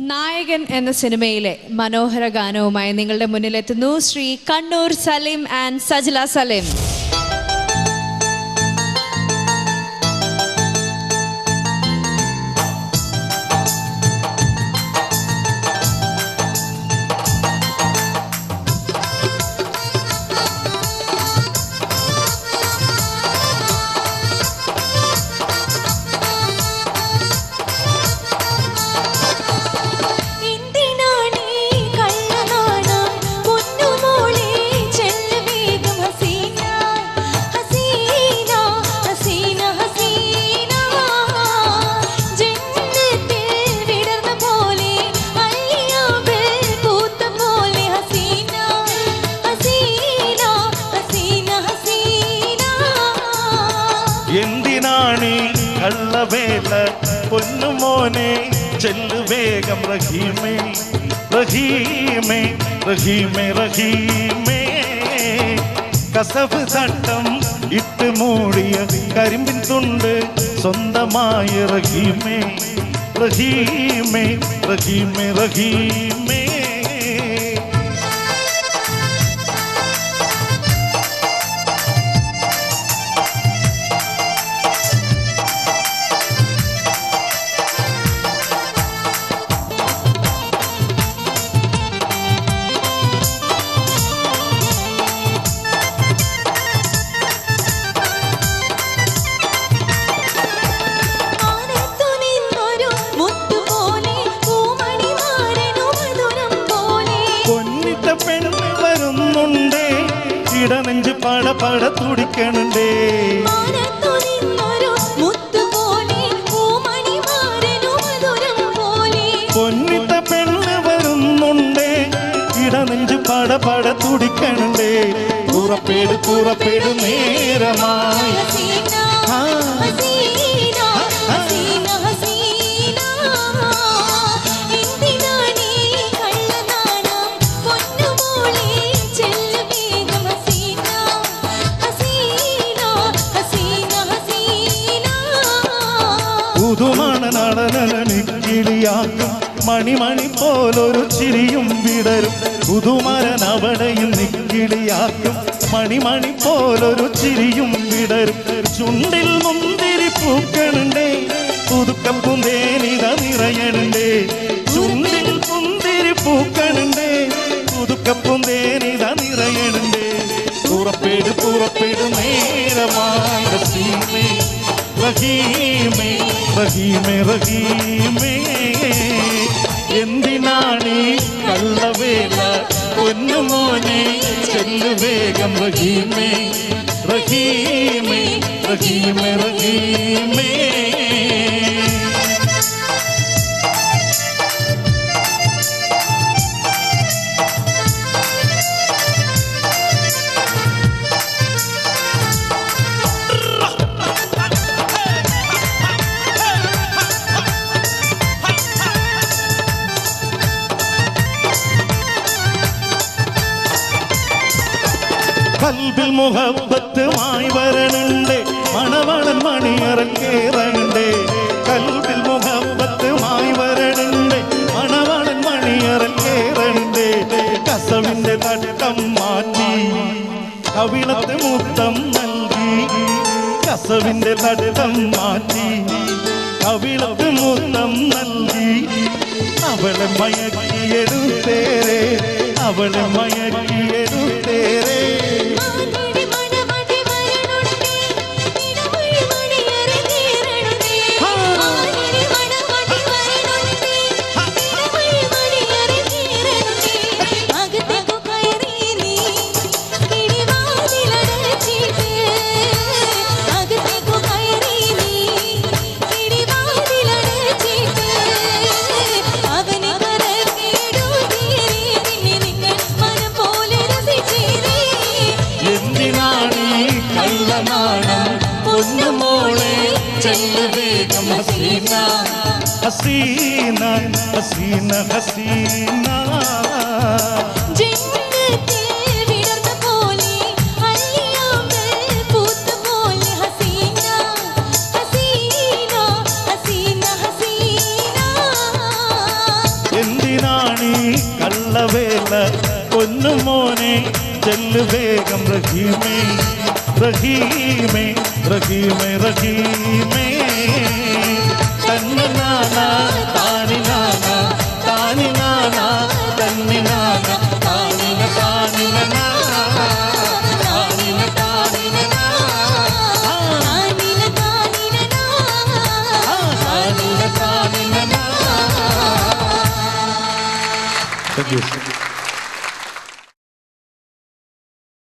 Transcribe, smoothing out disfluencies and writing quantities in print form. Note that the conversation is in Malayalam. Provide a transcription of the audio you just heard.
നായകൻ എന്ന സിനിമയിലെ മനോഹര ഗാനവുമായി നിങ്ങളുടെ മുന്നിലെത്തുന്നു ശ്രീ കണ്ണൂർ സലീം ആൻഡ് സജില സലീം. എന്തിനാണീ കള്ളവേല പൊന്നുമോനെ ചെല്ലു വേഗം റഹീമേ റഹീമേ റഹീമേ റഹീമേ കസവ് തട്ടം ഇട്ട് മൂടിയ കരിമ്പിൻ തുണ്ട് സ്വന്തമായ റഹീമേ റഹീമേ റഹീമേ റഹീമേ. ഇടനെഞ്ച് പട പട തുടിക്കണുണ്ടേ പൊന്നിട്ട പെണ്ണ് വരുന്നുണ്ടേ ഇടനെഞ്ച് പട പട തുടിക്കണുണ്ടേ പുറപ്പേട് പുറപ്പേട് നേരമായി പുതുമണ നടനക്കിളിയാക്കും മണിമണി പോലൊരു ചിരിയും വിടരും പുതുമരൻ അവിടെയും നിക്കിളിയാക്കും മണിമണി പോലൊരു ചിരിയും വിടരും ചുണ്ടിൽ മുന്തിരി പൂക്കണുണ്ടേ പുതുക്കം പുന്തേനിത നിറയണുണ്ടേ ചുണ്ടിൽ മുന്തിരി പൂക്കണുണ്ടേ പുതുക്കം പുന്തേനിത നിറയണുണ്ടേ പുറപ്പേട് പുറപ്പേട് നേരമായ സീമേ റഹീമേ റഹീമേ റഹീമേ എന്തിനാണീ കള്ളവേല പൊന്നുമോനെ ചെല്ലു വേഗം റഹീമേ റഹീമേ റഹീമേ റഹീമേ. കൽബിൽ മുഹബത്തുമായി വരണുണ്ടേ മണവളൻ മണിയറൻ കേറണ്ടേ കൽബിൽ മുഹബത്തുമായി വരണുണ്ടേ മണവളൻ മണിയറൻ കേറണ്ടേ കസവിന്റെ തട്ടം മാറ്റി കവിളത്ത് മുത്തം നൽകി കസവിന്റെ തട്ടം മാറ്റി കവിളത്ത് മുത്തം നൽകി അവളെ മയക്കിയെടുത്തേരെ അവളെ മയക്കിയെടുത്തേരെ പൊന്നുമോളെ ചെല്ലു വേഗം ഹസീന ഹസീന ഹസീന ഹസീന ചെല്ലു വേഗം റഹീമേ റഹീമേ റഹീമേ റഹീമേ തന്നിനാന താനിനാന താനിനാന തന്നിനാന താനിന താനിന താനിന താനിന താനിന താനിന താനിന. Thank you.